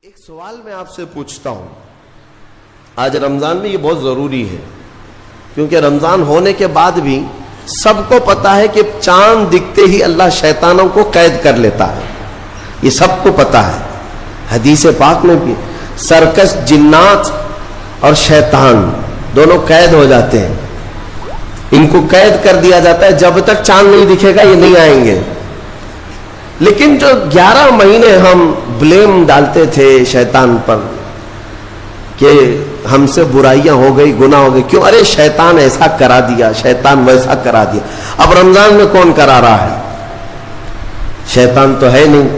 ایک سوال میں آپ سے پوچھتا ہوں، آج رمضان میں یہ بہت ضروری ہے کیونکہ رمضان ہونے کے بعد بھی سب کو پتا ہے کہ چاند دکھتے ہی اللہ شیطانوں کو قید کر لیتا ہے، یہ سب کو پتا ہے۔ حدیث پاک میں بھی سرکش جنات اور شیطان دونوں قید ہو جاتے ہیں، ان کو قید کر دیا جاتا ہے، جب تک چاند نہیں دکھے گا یہ نہیں آئیں گے۔ لیکن جو 11 مہینے ہم بلیم ڈالتے تھے شیطان پر کہ ہم سے برائیاں ہو گئی، گناہ ہو گئی، کیوں؟ ارے شیطان ایسا کرا دیا، شیطان ویسا کرا دیا۔ اب رمضان میں کون کرا رہا ہے؟ شیطان تو ہے نہیں،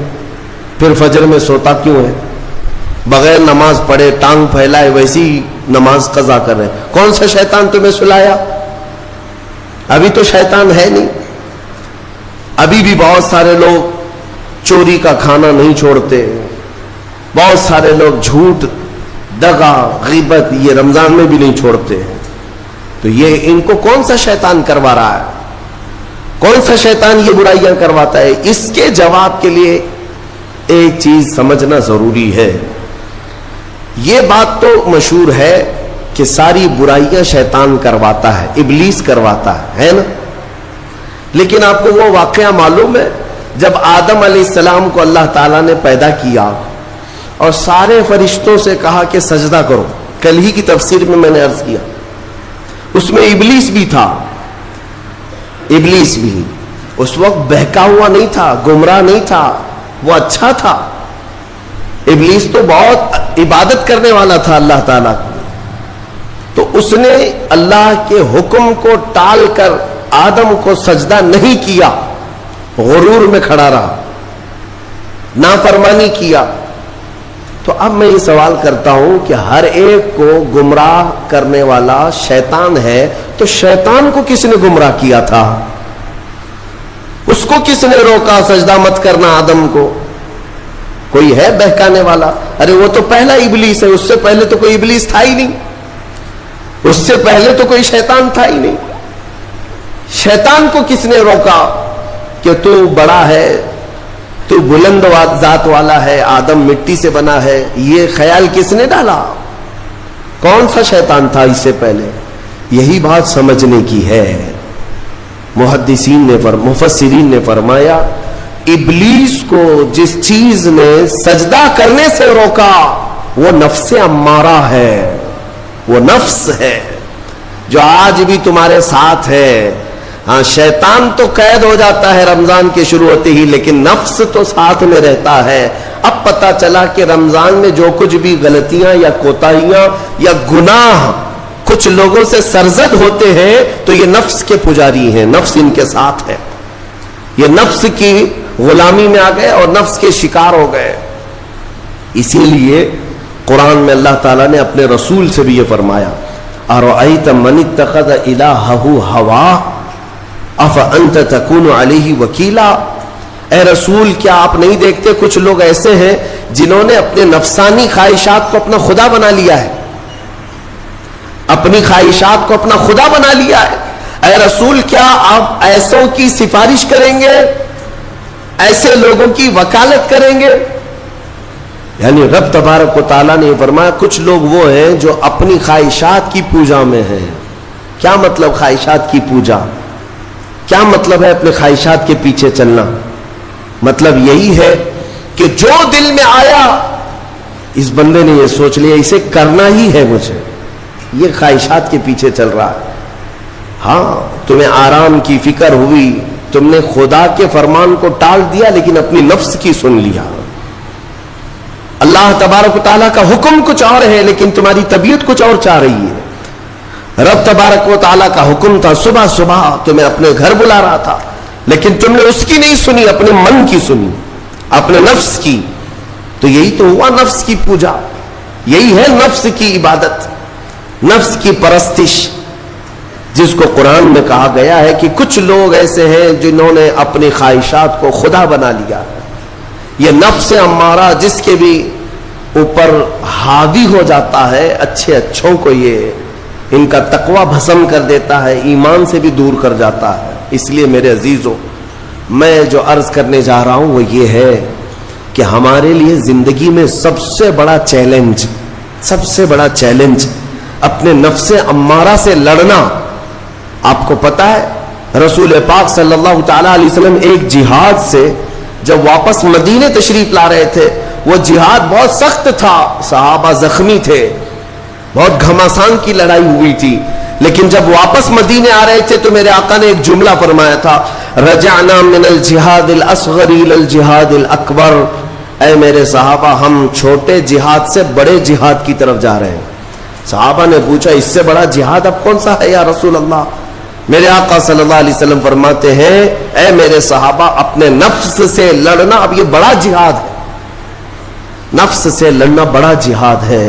پھر فجر میں سوتا کیوں ہے؟ بغیر نماز پڑھے ٹانگ پھیلائے ویسی نماز قضا کر رہے، کون سا شیطان تمہیں سلایا؟ ابھی تو شیطان ہے نہیں۔ ابھی بھی بہت سارے لوگ چوری کا کھانا نہیں چھوڑتے، بہت سارے لوگ جھوٹ، دغا، غیبت یہ رمضان میں بھی نہیں چھوڑتے۔ تو یہ ان کو کون سا شیطان کروا رہا ہے؟ کون سا شیطان یہ برائیاں کرواتا ہے؟ اس کے جواب کے لیے ایک چیز سمجھنا ضروری ہے۔ یہ بات تو مشہور ہے کہ ساری برائیاں شیطان کرواتا ہے، ابلیس کرواتا ہے نا؟ لیکن آپ کو وہ واقعہ معلوم ہے جب آدم علیہ السلام کو اللہ تعالیٰ نے پیدا کیا اور سارے فرشتوں سے کہا کہ سجدہ کرو، کل ہی کی تفسیر میں نے عرض کیا، اس میں ابلیس بھی تھا۔ ابلیس بھی اس وقت بہکا ہوا نہیں تھا، گمراہ نہیں تھا، وہ اچھا تھا۔ ابلیس تو بہت عبادت کرنے والا تھا اللہ تعالیٰ کی، تو اس نے اللہ کے حکم کو ٹال کر آدم کو سجدہ نہیں کیا، غرور میں کھڑا رہا، نافرمانی کیا۔ تو اب میں یہ سوال کرتا ہوں کہ ہر ایک کو گمراہ کرنے والا شیطان ہے، تو شیطان کو کس نے گمراہ کیا تھا؟ اس کو کس نے روکا سجدہ مت کرنا آدم کو؟ کوئی ہے بہکانے والا؟ ارے وہ تو پہلا ابلیس ہے، اس سے پہلے تو کوئی ابلیس تھا ہی نہیں، اس سے پہلے تو کوئی شیطان تھا ہی نہیں۔ شیطان کو کس نے روکا کہ تو بڑا ہے، تو بلند ذات والا ہے، آدم مٹی سے بنا ہے؟ یہ خیال کس نے ڈالا؟ کون سا شیطان تھا اس سے پہلے؟ یہی بات سمجھنے کی ہے۔ محدثین نے مفسرین نے فرمایا ابلیس کو جس چیز نے سجدہ کرنے سے روکا وہ نفس امارہ ہے، وہ نفس ہے جو آج بھی تمہارے ساتھ ہے۔ ہاں شیطان تو قید ہو جاتا ہے رمضان کے شروع ہوتے ہی، لیکن نفس تو ساتھ میں رہتا ہے۔ اب پتا چلا کہ رمضان میں جو کچھ بھی غلطیاں یا کوتاہیاں یا گناہ کچھ لوگوں سے سرزد ہوتے ہیں تو یہ نفس کے پجاری ہیں، نفس ان کے ساتھ ہے، یہ نفس کی غلامی میں آ گئے اور نفس کے شکار ہو گئے۔ اسی لیے قرآن میں اللہ تعالیٰ نے اپنے رسول سے بھی یہ فرمایا اَرَأَيْتَ مَنِ اتَّخَذَ إِلَٰهَهُ هَوَاهُ أَفَأَنْتَ تَكُونُ عَلَيْهِ وَكِيلًا؟ اے رسول کیا آپ نہیں دیکھتے کچھ لوگ ایسے ہیں جنہوں نے اپنے نفسانی خواہشات کو اپنا خدا بنا لیا ہے، اپنی خواہشات کو اپنا خدا بنا لیا ہے۔ اے رسول کیا آپ ایسوں کی سفارش کریں گے، ایسے لوگوں کی وکالت کریں گے؟ یعنی رب تبارک و تعالیٰ نے فرمایا کچھ لوگ وہ ہیں جو اپنی خواہشات کی پوجا میں ہیں۔ کیا مطلب خواہشات کی پوجا؟ کیا مطلب ہے اپنے خواہشات کے پیچھے چلنا؟ مطلب یہی ہے کہ جو دل میں آیا اس بندے نے یہ سوچ لیا اسے کرنا ہی ہے مجھے، یہ خواہشات کے پیچھے چل رہا ہے۔ ہاں تمہیں آرام کی فکر ہوئی، تم نے خدا کے فرمان کو ٹال دیا لیکن اپنی نفس کی سن لیا۔ اللہ تبارک و تعالیٰ کا حکم کچھ اور ہے لیکن تمہاری طبیعت کچھ اور چاہ رہی ہے۔ رب تبارک و تعالیٰ کا حکم تھا صبح صبح تمہیں اپنے گھر بلا رہا تھا لیکن تم نے اس کی نہیں سنی، اپنے من کی سنی، اپنے نفس کی۔ تو یہی تو ہوا نفس کی پوجا، یہی ہے نفس کی عبادت، نفس کی پرستش، جس کو قرآن میں کہا گیا ہے کہ کچھ لوگ ایسے ہیں جنہوں نے اپنی خواہشات کو خدا بنا لیا۔ یہ نفس امارہ جس کے بھی اوپر حاوی ہو جاتا ہے، اچھے اچھوں کو یہ ان کا تقوی بھسم کر دیتا ہے، ایمان سے بھی دور کر جاتا ہے۔ اس لیے میرے عزیزوں میں جو عرض کرنے جا رہا ہوں وہ یہ ہے کہ ہمارے لیے زندگی میں سب سے بڑا چیلنج اپنے نفس امارہ سے لڑنا. آپ کو پتا ہے رسول پاک صلی اللہ تعالی علیہ وسلم ایک جہاد سے جب واپس مدینے تشریف لا رہے تھے, وہ جہاد بہت سخت تھا, صحابہ زخمی تھے, بہت گھمسان کی لڑائی ہوئی تھی, لیکن جب واپس مدینے آ رہے تھے تو میرے آقا نے ایک جملہ فرمایا تھا, رجعنا من الجہاد الاصغر الى الجہاد الاکبر. اے میرے صحابہ, ہم چھوٹے جہاد سے بڑے جہاد کی طرف جا رہے ہیں. صحابہ نے پوچھا اس سے بڑا جہاد اب کون سا ہے یا رسول اللہ؟ میرے آقا صلی اللہ علیہ وسلم فرماتے ہیں, اے میرے صحابہ, اپنے نفس سے لڑنا اب یہ بڑا جہاد ہے, نفس سے لڑنا بڑا جہاد ہے.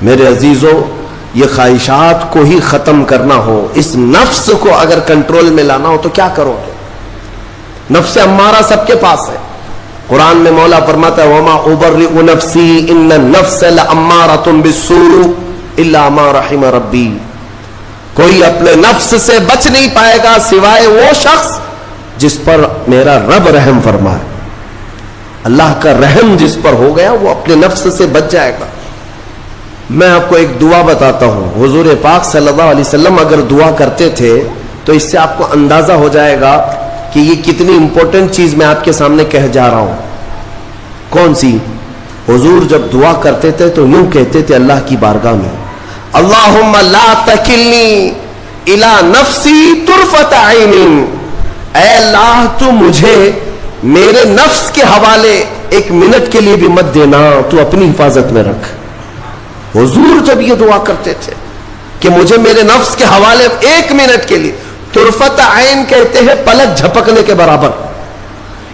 میرے عزیزو, یہ خواہشات کو ہی ختم کرنا ہو, اس نفس کو اگر کنٹرول میں لانا ہو تو کیا کرو گے؟ نفس امارہ سب کے پاس ہے. قرآن میں مولا فرماتا ہے, وما ابرئ نفسی ان النفس لامارۃ بالسوء الا ما رحم ربی. کوئی اپنے نفس سے بچ نہیں پائے گا سوائے وہ شخص جس پر میرا رب رحم فرمائے. اللہ کا رحم جس پر ہو گیا وہ اپنے نفس سے بچ جائے گا. میں آپ کو ایک دعا بتاتا ہوں. حضور پاک صلی اللہ علیہ وسلم اگر دعا کرتے تھے تو اس سے آپ کو اندازہ ہو جائے گا کہ یہ کتنی امپورٹنٹ چیز میں آپ کے سامنے کہہ جا رہا ہوں. کون سی؟ حضور جب دعا کرتے تھے تو یوں کہتے تھے اللہ کی بارگاہ میں, اللہم لا تکلنی الی نفسی طرفۃ عین. اے اللہ, تو مجھے میرے نفس کے حوالے ایک منٹ کے لیے بھی مت دینا, تو اپنی حفاظت میں رکھ. حضور جب یہ دعا کرتے تھے کہ مجھے میرے نفس کے حوالے ایک منٹ کے لیے, طرفۃ عین کہتے ہیں پلک جھپکنے کے برابر,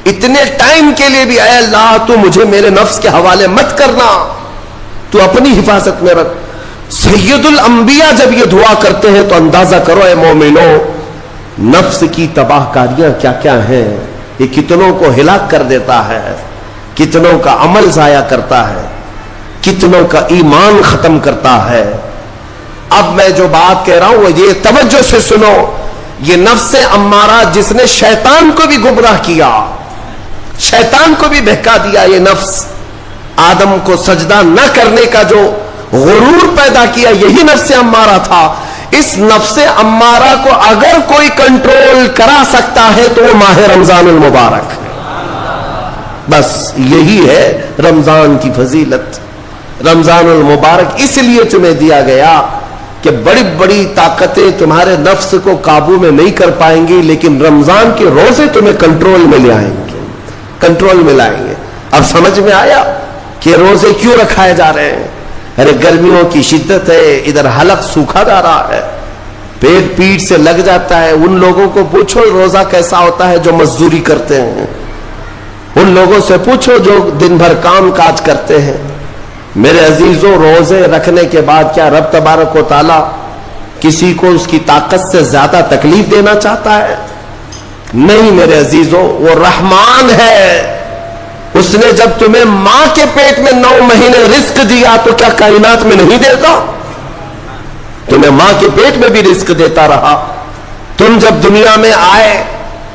اتنے ٹائم کے لیے بھی, اے اللہ تو مجھے میرے نفس کے حوالے مت کرنا, تو اپنی حفاظت میں رکھ. سید الانبیاء جب یہ دعا کرتے ہیں تو اندازہ کرو اے مومنو, نفس کی تباہ کاریاں کیا کیا ہیں. یہ کتنوں کو ہلاک کر دیتا ہے, کتنوں کا عمل ضائع کرتا ہے, کتنوں کا ایمان ختم کرتا ہے. اب میں جو بات کہہ رہا ہوں وہ یہ توجہ سے سنو. یہ نفس امارہ جس نے شیطان کو بھی گمراہ کیا, شیطان کو بھی بہکا دیا, یہ نفس آدم کو سجدہ نہ کرنے کا جو غرور پیدا کیا, یہی نفس امارہ تھا. اس نفس امارہ کو اگر کوئی کنٹرول کرا سکتا ہے تو وہ ماہ رمضان المبارک. بس یہی ہے رمضان کی فضیلت. رمضان المبارک اس لیے تمہیں دیا گیا کہ بڑی بڑی طاقتیں تمہارے نفس کو قابو میں نہیں کر پائیں گی, لیکن رمضان کے روزے تمہیں کنٹرول میں لے آئیں گے, کنٹرول میں لائیں گے. اب سمجھ میں آیا کہ روزے کیوں رکھائے جا رہے ہیں؟ ارے گرمیوں کی شدت ہے, ادھر حلق سوکھا جا رہا ہے, پیٹ پیٹ سے لگ جاتا ہے. ان لوگوں کو پوچھو روزہ کیسا ہوتا ہے جو مزدوری کرتے ہیں, ان لوگوں سے پوچھو جو دن بھر کام کاج کرتے ہیں. میرے عزیزوں, روزے رکھنے کے بعد کیا رب تبارک و تعالی کسی کو اس کی طاقت سے زیادہ تکلیف دینا چاہتا ہے؟ نہیں میرے عزیزوں, وہ رحمان ہے. اس نے جب تمہیں ماں کے پیٹ میں 9 مہینے رزق دیا تو کیا کائنات میں نہیں دے گا؟ تمہیں ماں کے پیٹ میں بھی رزق دیتا رہا. تم جب دنیا میں آئے,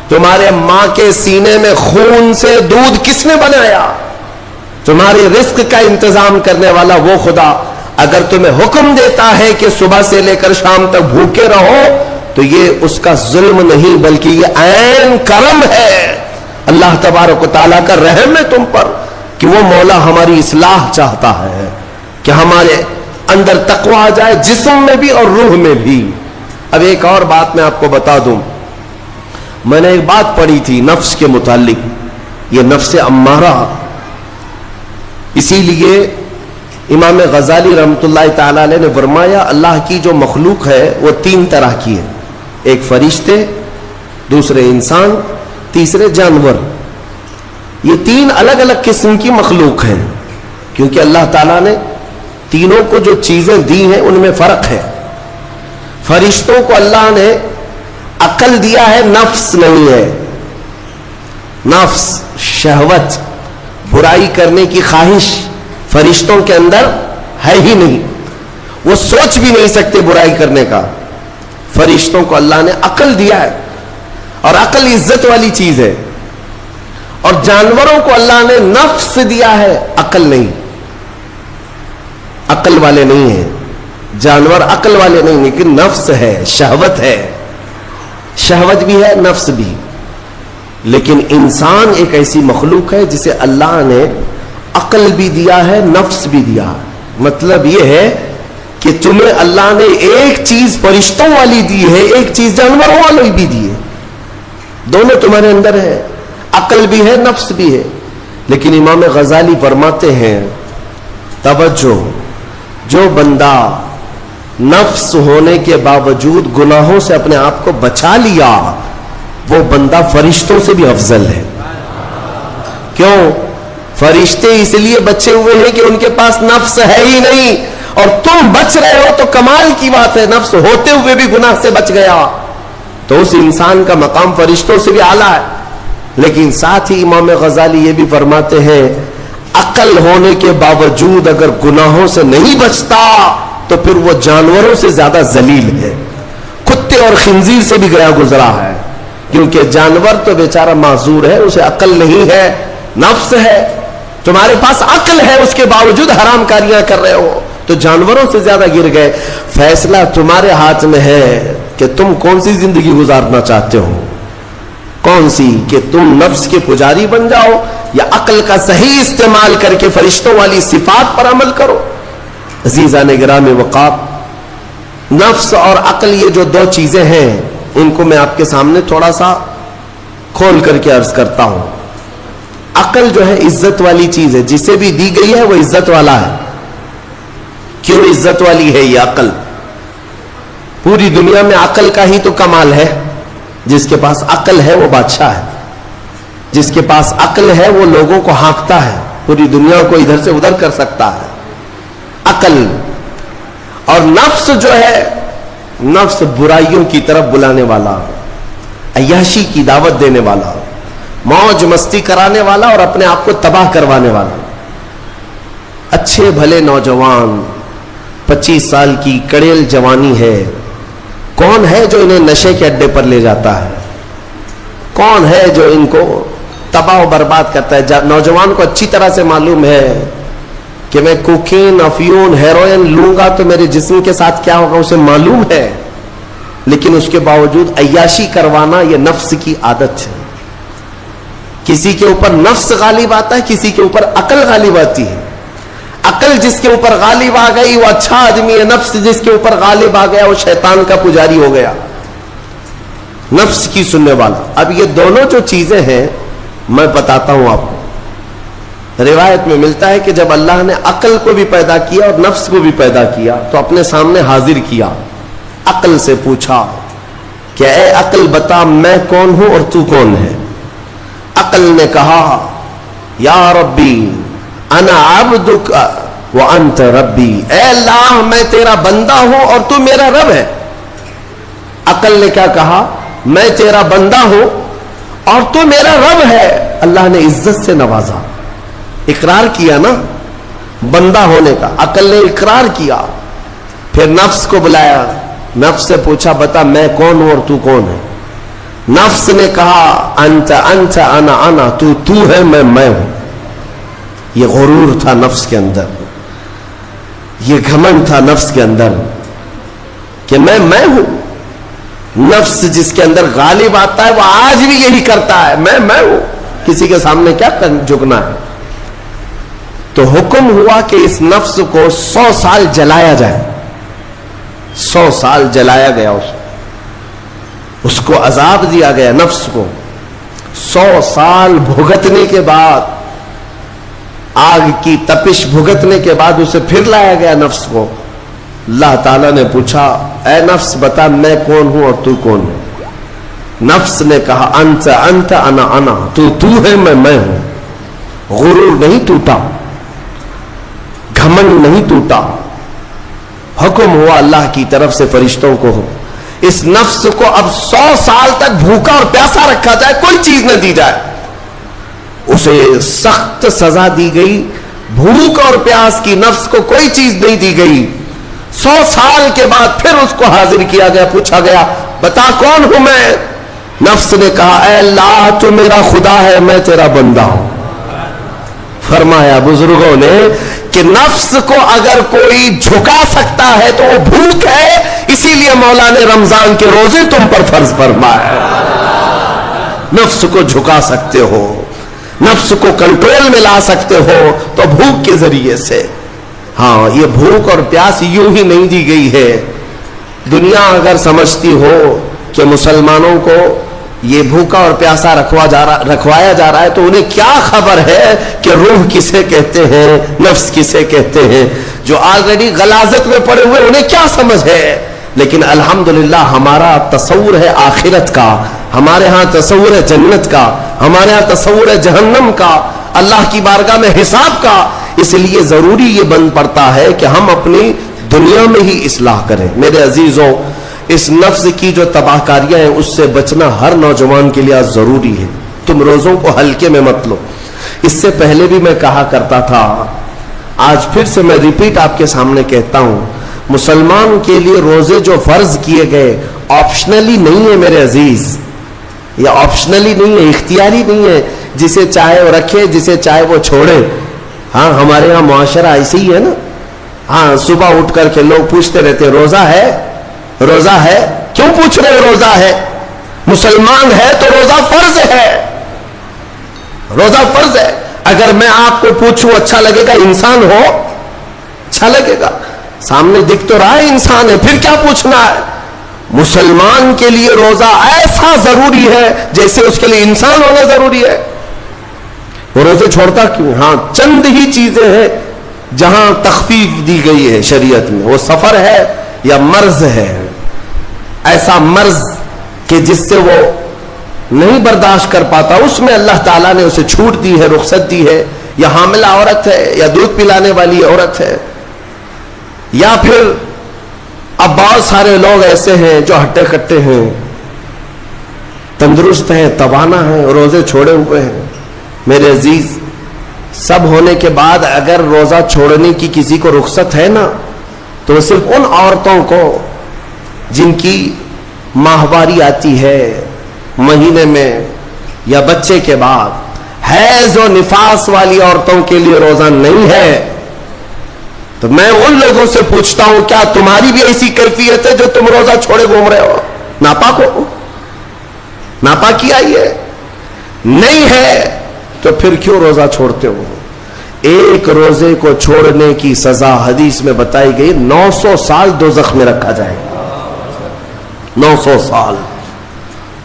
تمہارے ماں کے سینے میں خون سے دودھ کس نے بنایا؟ تمہاری رزق کا انتظام کرنے والا وہ خدا. اگر تمہیں حکم دیتا ہے کہ صبح سے لے کر شام تک بھوکے رہو تو یہ اس کا ظلم نہیں بلکہ یہ عین کرم ہے. اللہ تبارک و تعالیٰ کا رحم ہے تم پر کہ وہ مولا ہماری اصلاح چاہتا ہے کہ ہمارے اندر تقوی آ جائے, جسم میں بھی اور روح میں بھی. اب ایک اور بات میں آپ کو بتا دوں. میں نے ایک بات پڑھی تھی نفس کے متعلق, یہ نفس امارہ. اسی لیے امام غزالی رحمۃ اللہ تعالی علیہ نے فرمایا اللہ کی جو مخلوق ہے وہ 3 طرح کی ہے, ایک فرشتے, دوسرے انسان, تیسرے جانور. یہ 3 الگ الگ قسم کی مخلوق ہیں کیونکہ اللہ تعالیٰ نے تینوں کو جو چیزیں دی ہیں ان میں فرق ہے. فرشتوں کو اللہ نے عقل دیا ہے, نفس نہیں ہے. نفس, شہوت, برائی کرنے کی خواہش فرشتوں کے اندر ہے ہی نہیں, وہ سوچ بھی نہیں سکتے برائی کرنے کا. فرشتوں کو اللہ نے عقل دیا ہے اور عقل عزت والی چیز ہے. اور جانوروں کو اللہ نے نفس دیا ہے، عقل نہیں. عقل والے نہیں ہیں جانور، عقل والے نہیں، لیکن نفس ہے، شہوت ہے، شہوت بھی ہے، نفس بھی. لیکن انسان ایک ایسی مخلوق ہے جسے اللہ نے عقل بھی دیا ہے، نفس بھی دیا. مطلب یہ ہے کہ تمہیں اللہ نے ایک چیز فرشتوں والی دی ہے، ایک چیز جانوروں والی بھی دی ہے، دونوں تمہارے اندر ہے، عقل بھی ہے، نفس بھی ہے. لیکن امام غزالی فرماتے ہیں توجہ، جو بندہ نفس ہونے کے باوجود گناہوں سے اپنے آپ کو بچا لیا، وہ بندہ فرشتوں سے بھی افضل ہے. کیوں؟ فرشتے اس لیے بچے ہوئے ہیں کہ ان کے پاس نفس ہے ہی نہیں، اور تم بچ رہے ہو تو کمال کی بات ہے. نفس ہوتے ہوئے بھی گناہ سے بچ گیا تو اس انسان کا مقام فرشتوں سے بھی اعلیٰ ہے. لیکن ساتھ ہی امام غزالی یہ بھی فرماتے ہیں عقل ہونے کے باوجود اگر گناہوں سے نہیں بچتا تو پھر وہ جانوروں سے زیادہ ذلیل ہے، کتے اور خنزیر سے بھی گیا گزرا ہے. کیونکہ جانور تو بیچارہ معذور ہے، اسے عقل نہیں ہے، نفس ہے. تمہارے پاس عقل ہے، اس کے باوجود حرام کاریاں کر رہے ہو تو جانوروں سے زیادہ گر گئے. فیصلہ تمہارے ہاتھ میں ہے کہ تم کون سی زندگی گزارنا چاہتے ہو، کون سی، کہ تم نفس کے پجاری بن جاؤ یا عقل کا صحیح استعمال کر کے فرشتوں والی صفات پر عمل کرو. عزیزان گرامی وقار، نفس اور عقل یہ جو دو چیزیں ہیں ان کو میں آپ کے سامنے تھوڑا سا کھول کر کے عرض کرتا ہوں. عقل جو ہے عزت والی چیز ہے، جسے بھی دی گئی ہے وہ عزت والا ہے. کیوں عزت والی ہے یہ عقل؟ پوری دنیا میں عقل کا ہی تو کمال ہے. جس کے پاس عقل ہے وہ بادشاہ ہے، جس کے پاس عقل ہے وہ لوگوں کو ہانکتا ہے، پوری دنیا کو ادھر سے ادھر کر سکتا ہے. عقل. اور نفس جو ہے، نفس برائیوں کی طرف بلانے والا، عیاشی کی دعوت دینے والا، موج مستی کرانے والا اور اپنے آپ کو تباہ کروانے والا. اچھے بھلے نوجوان 25 سال کی کڑیل جوانی ہے، کون ہے جو انہیں نشے کے اڈے پر لے جاتا ہے؟ کون ہے جو ان کو تباہ و برباد کرتا ہے؟ نوجوان کو اچھی طرح سے معلوم ہے کہ میں کوکین، افیون، ہیروئن لوں گا تو میرے جسم کے ساتھ کیا ہوگا، اسے معلوم ہے. لیکن اس کے باوجود عیاشی کروانا یہ نفس کی عادت ہے. کسی کے اوپر نفس غالب آتا ہے، کسی کے اوپر عقل غالب آتی ہے. عقل جس کے اوپر غالب آ گئی وہ اچھا آدمی ہے، نفس جس کے اوپر غالب آ گیا وہ شیطان کا پجاری ہو گیا، نفس کی سننے والا. اب یہ دونوں جو چیزیں ہیں میں بتاتا ہوں آپ کو. روایت میں ملتا ہے کہ جب اللہ نے عقل کو بھی پیدا کیا اور نفس کو بھی پیدا کیا تو اپنے سامنے حاضر کیا، عقل سے پوچھا کہ اے عقل بتا میں کون ہوں اور تو کون ہے؟ عقل نے کہا یا ربی انا عبدک وانت ربی، اے اللہ میں تیرا بندہ ہوں اور تو میرا رب ہے. عقل نے کیا کہا؟ میں تیرا بندہ ہوں اور تو میرا رب ہے. اللہ نے عزت سے نوازا، اقرار کیا نا بندہ ہونے کا. عقل نے اقرار کیا، پھر نفس کو بلایا، نفس سے پوچھا بتا میں کون ہوں اور تو کون ہے؟ نفس نے کہا انت انت انا انا، تو ہے میں ہوں. یہ غرور تھا نفس کے اندر، یہ گھمنڈ تھا نفس کے اندر کہ میں ہوں. نفس جس کے اندر غالب آتا ہے وہ آج بھی یہی کرتا ہے، میں ہوں، کسی کے سامنے کیا جھکنا ہے. تو حکم ہوا کہ اس نفس کو 100 سال جلایا جائے. 100 سال جلایا گیا، اس کو عذاب دیا گیا نفس کو. 100 سال بھگتنے کے بعد، آگ کی تپش بھگتنے کے بعد اسے پھر لایا گیا نفس کو. اللہ تعالیٰ نے پوچھا اے نفس بتا میں کون ہوں اور تو کون ہے؟ نفس نے کہا انت انت انا انا، تو ہے میں ہوں. غرور نہیں ٹوٹا، گھمنڈ نہیں ٹوٹا. حکم ہوا اللہ کی طرف سے فرشتوں کو اس نفس کو اب 100 سال تک بھوکا اور پیاسا رکھا جائے، کوئی چیز نہ دی جائے. اسے سخت سزا دی گئی. بھوک اور پیاس کی نفس کو کوئی چیز نہیں دی گئی. 100 سال کے بعد پھر اس کو حاضر کیا گیا، پوچھا گیا بتا کون ہوں میں؟ نفس نے کہا اے اللہ تو میرا خدا ہے، میں تیرا بندہ ہوں۔ فرمایا بزرگوں نے کہ نفس کو اگر کوئی جھکا سکتا ہے تو وہ بھوک ہے، اسی لیے مولا نے رمضان کے روزے تم پر فرض فرمایا۔ نفس کو جھکا سکتے ہو، نفس کو کنٹرول میں لا سکتے ہو تو بھوک کے ذریعے سے۔ ہاں، یہ بھوک اور پیاس یوں ہی نہیں دی گئی ہے۔ دنیا اگر سمجھتی ہو کہ مسلمانوں کو یہ بھوکا اور پیاسا رکھوایا جا رہا ہے تو انہیں کیا خبر ہے کہ روح کسے کہتے ہیں، نفس کسے کہتے ہیں؟ جو آلریڈی غلاظت میں پڑے ہوئے انہیں کیا سمجھ ہے؟ لیکن الحمدللہ ہمارا تصور ہے آخرت کا، ہمارے ہاں تصور ہے جنت کا، ہمارے ہاں تصور ہے جہنم کا، اللہ کی بارگاہ میں حساب کا۔ اس لیے ضروری یہ بن پڑتا ہے کہ ہم اپنی دنیا میں ہی اصلاح کریں۔ میرے عزیزوں، اس نفس کی جو تباہ کاریاں ہیں اس سے بچنا ہر نوجوان کے لیے ضروری ہے۔ تم روزوں کو ہلکے میں مت لو۔ اس سے پہلے بھی میں کہا کرتا تھا، آج پھر سے میں ریپیٹ آپ کے سامنے کہتا ہوں، مسلمان کے لیے روزے جو فرض کیے گئے آپشنلی نہیں ہے میرے عزیز، یہ آپشنلی نہیں ہے، اختیاری نہیں ہے، جسے چاہے وہ رکھے جسے چاہے وہ چھوڑے۔ ہاں، ہمارے یہاں معاشرہ ایسے ہی ہے نا۔ ہاں، صبح اٹھ کر کے لوگ پوچھتے رہتے روزہ ہے، روزہ ہے؟ کیوں پوچھ رہے روزہ ہے؟ مسلمان ہے تو روزہ فرض ہے، روزہ فرض ہے۔ اگر میں آپ کو پوچھوں اچھا لگے گا؟ انسان ہو اچھا لگے گا، سامنے دکھ تو رہا ہے انسان ہے، پھر کیا پوچھنا ہے؟ مسلمان کے لیے روزہ ایسا ضروری ہے جیسے اس کے لیے انسان ہونا ضروری ہے۔ وہ روزے چھوڑتا کیوں؟ ہاں، چند ہی چیزیں ہیں جہاں تخفیف دی گئی ہے شریعت میں، وہ سفر ہے یا مرض ہے، ایسا مرض کہ جس سے وہ نہیں برداشت کر پاتا، اس میں اللہ تعالیٰ نے اسے چھوٹ دی ہے، رخصت دی ہے، یا حاملہ عورت ہے، یا دودھ پلانے والی عورت ہے، یا پھر اب بہت سارے لوگ ایسے ہیں جو ہٹے کٹے ہیں، تندرست ہیں، توانا ہیں، روزے چھوڑے ہوئے ہیں۔ میرے عزیز، سب ہونے کے بعد اگر روزہ چھوڑنے کی کسی کو رخصت ہے نا تو صرف ان عورتوں کو جن کی ماہواری آتی ہے مہینے میں یا بچے کے بعد، حیض و نفاس والی عورتوں کے لیے روزہ نہیں ہے۔ تو میں ان لوگوں سے پوچھتا ہوں، کیا تمہاری بھی ایسی کیفیت ہے جو تم روزہ چھوڑے گھوم رہے ہو؟ ناپاک ہو؟ ناپاکی آئی ہے؟ نہیں ہے تو پھر کیوں روزہ چھوڑتے ہو؟ ایک روزے کو چھوڑنے کی سزا حدیث میں بتائی گئی 900 سال دوزخ میں رکھا جائے گا۔ 900 سال۔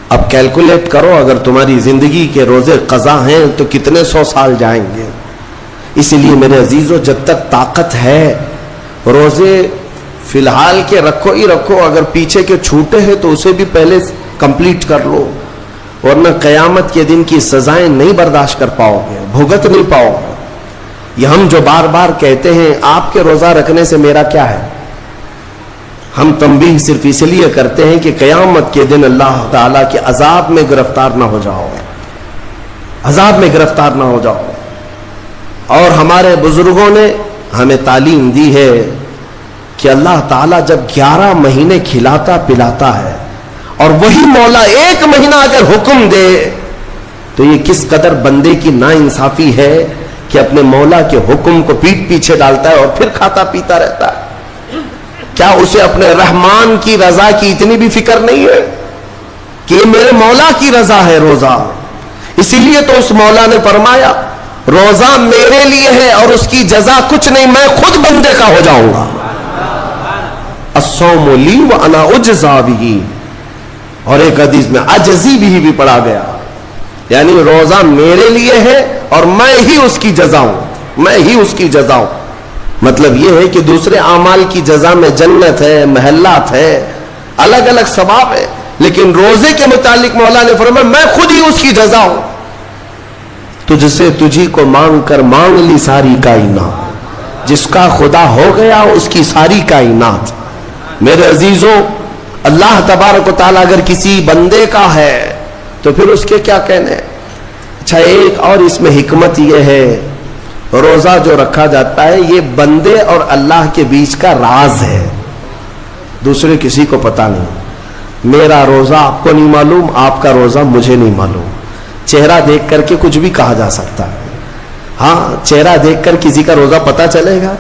اب کیلکولیٹ کرو، اگر تمہاری زندگی کے روزے قضا ہیں تو کتنے 100 سال جائیں گے۔ اسی لیے میرے عزیزو، جب تک طاقت ہے روزے فی الحال کے رکھو ہی رکھو، اگر پیچھے کے چھوٹے ہیں تو اسے بھی پہلے کمپلیٹ کر لو، ورنہ قیامت کے دن کی سزائیں نہیں برداشت کر پاؤ گے، بھگت نہیں پاؤ گے۔ یہ ہم جو بار بار کہتے ہیں آپ کے روزہ رکھنے سے میرا کیا ہے، ہم تنبیہ صرف اس لیے کرتے ہیں کہ قیامت کے دن اللہ تعالیٰ کے عذاب میں گرفتار نہ ہو جاؤ، عذاب میں گرفتار نہ ہو جاؤ۔ اور ہمارے بزرگوں نے ہمیں تعلیم دی ہے کہ اللہ تعالیٰ جب 11 مہینے کھلاتا پلاتا ہے اور وہی مولا 1 مہینہ اگر حکم دے تو یہ کس قدر بندے کی ناانصافی ہے کہ اپنے مولا کے حکم کو پیٹ پیچھے ڈالتا ہے اور پھر کھاتا پیتا رہتا ہے۔ کیا اسے اپنے رحمان کی رضا کی اتنی بھی فکر نہیں ہے کہ یہ میرے مولا کی رضا ہے روزہ؟ اسی لیے تو اس مولا نے فرمایا روزہ میرے لیے ہے اور اس کی جزا کچھ نہیں، میں خود بندے کا ہو جاؤں گا۔ الصوم لی وانا اجزا بہ، اور ایک حدیث میں عجزی بھی پڑھا گیا، یعنی روزہ میرے لیے ہے اور میں ہی اس کی جزا ہوں، میں ہی اس کی جزا ہوں۔ مطلب یہ ہے کہ دوسرے اعمال کی جزا میں جنت ہے، محلات ہے، الگ الگ ثواب ہے، لیکن روزے کے متعلق مولا نے فرمایا میں خود ہی اس کی جزا ہوں۔ تجھ سے تجھی کو مانگ کر مانگ لی ساری کائنات، جس کا خدا ہو گیا اس کی ساری کائنات۔ میرے عزیزوں، اللہ تبارک و تعالیٰ اگر کسی بندے کا ہے تو پھر اس کے کیا کہنے۔ اچھا، ایک اور اس میں حکمت یہ ہے، روزہ جو رکھا جاتا ہے یہ بندے اور اللہ کے بیچ کا راز ہے، دوسرے کسی کو پتا نہیں۔ میرا روزہ آپ کو نہیں معلوم، آپ کا روزہ مجھے نہیں معلوم. چہرہ دیکھ کر کے کچھ بھی کہا جا سکتا ہے. ہاں، چہرہ دیکھ کر کسی کا روزہ پتا چلے گا؟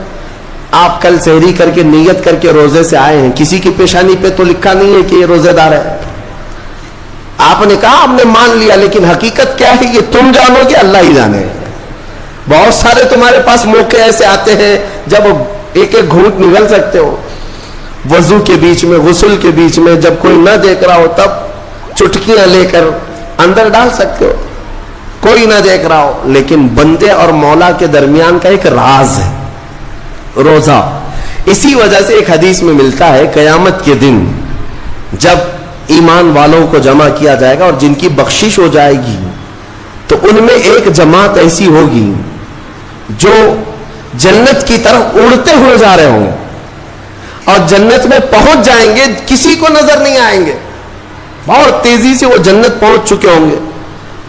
آپ کل سحری کر کے نیت کر کے روزے سے آئے ہیں، کسی کی پیشانی پہ تو لکھا نہیں ہے کہ یہ روزے دار ہے. آپ نے کہا آپ نے مان لیا، لیکن حقیقت کیا ہے یہ تم جانو گے، اللہ ہی جانے. بہت سارے تمہارے پاس موقع ایسے آتے ہیں جب ایک ایک گھونٹ نگل سکتے ہو، وضو کے بیچ میں، غسل کے بیچ میں، جب کوئی نہ دیکھ رہا ہو تب چٹکیاں لے کر اندر ڈال سکتے ہو، کوئی نہ دیکھ رہا ہو. لیکن بندے اور مولا کے درمیان کا ایک راز ہے روزہ. اسی وجہ سے ایک حدیث میں ملتا ہے قیامت کے دن جب ایمان والوں کو جمع کیا جائے گا اور جن کی بخشش ہو جائے گی تو ان میں ایک جماعت ایسی ہوگی جو جنت کی طرف اڑتے ہوئے جا رہے ہوں گے اور جنت میں پہنچ جائیں گے، کسی کو نظر نہیں آئیں گے، بہت تیزی سے وہ جنت پہنچ چکے ہوں گے.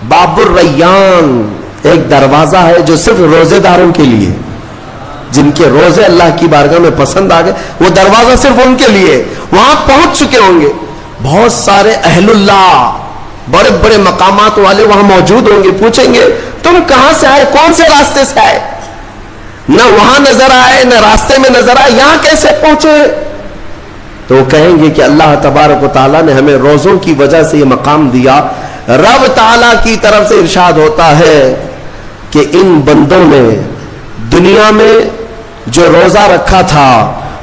باب الریان ایک دروازہ ہے جو صرف روزے داروں کے لیے، جن کے روزے اللہ کی بارگاہ میں پسند آ گئے، وہ دروازہ صرف ان کے لیے. وہاں پہنچ چکے ہوں گے، بہت سارے اہل اللہ، بڑے بڑے مقامات والے وہاں موجود ہوں گے. پوچھیں گے تم کہاں سے آئے، کون سے راستے سے آئے؟ نہ وہاں نظر آئے نہ راستے میں نظر آئے، یہاں کیسے پہنچے؟ تو وہ کہیں گے کہ اللہ تبارک و تعالیٰ نے ہمیں روزوں کی وجہ سے یہ مقام دیا. رب تعالیٰ کی طرف سے ارشاد ہوتا ہے کہ ان بندوں نے دنیا میں جو روزہ رکھا تھا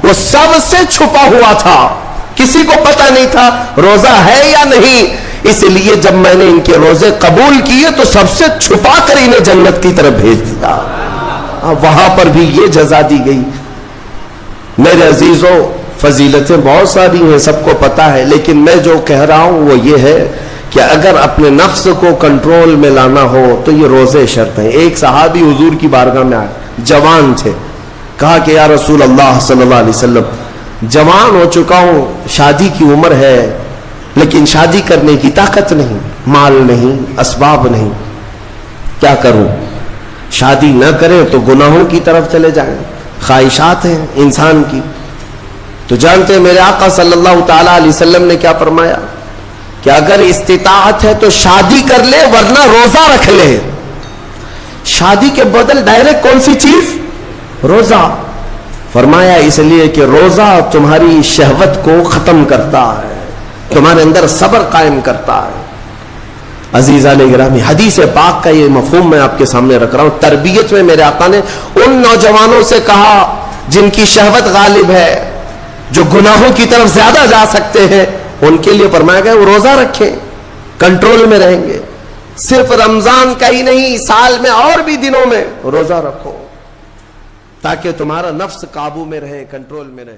وہ سب سے چھپا ہوا تھا، کسی کو پتا نہیں تھا روزہ ہے یا نہیں. اس لیے جب میں نے ان کے روزے قبول کیے تو سب سے چھپا کر انہیں جنت کی طرف بھیج دیا. وہاں پر بھی یہ جزا دی گئی. میرے عزیزوں، فضیلتیں بہت ساری ہیں، سب کو پتا ہے، لیکن میں جو کہہ رہا ہوں وہ یہ ہے کہ اگر اپنے نفس کو کنٹرول میں لانا ہو تو یہ روزے شرط ہیں. ایک صحابی حضور کی بارگاہ میں آئے، جوان تھے، کہا کہ یا رسول اللہ صلی اللہ علیہ وسلم، جوان ہو چکا ہوں، شادی کی عمر ہے، لیکن شادی کرنے کی طاقت نہیں، مال نہیں، اسباب نہیں، کیا کروں؟ شادی نہ کریں تو گناہوں کی طرف چلے جائیں، خواہشات ہیں انسان کی. تو جانتے ہیں میرے آقا صلی اللہ تعالی علیہ وسلم نے کیا فرمایا کہ اگر استطاعت ہے تو شادی کر لے، ورنہ روزہ رکھ لے. شادی کے بدل ڈائریکٹ کون سی چیز؟ روزہ. فرمایا اس لیے کہ روزہ تمہاری شہوت کو ختم کرتا ہے، تمہارے اندر صبر قائم کرتا ہے. عزیزان گرامی، حدیث پاک کا یہ مفہوم میں آپ کے سامنے رکھ رہا ہوں. تربیت میں میرے آقا نے ان نوجوانوں سے کہا جن کی شہوت غالب ہے، جو گناہوں کی طرف زیادہ جا سکتے ہیں، ان کے لیے فرمایا گیا وہ روزہ رکھیں، کنٹرول میں رہیں گے. صرف رمضان کا ہی نہیں، سال میں اور بھی دنوں میں روزہ رکھو تاکہ تمہارا نفس قابو میں رہے، کنٹرول میں رہے.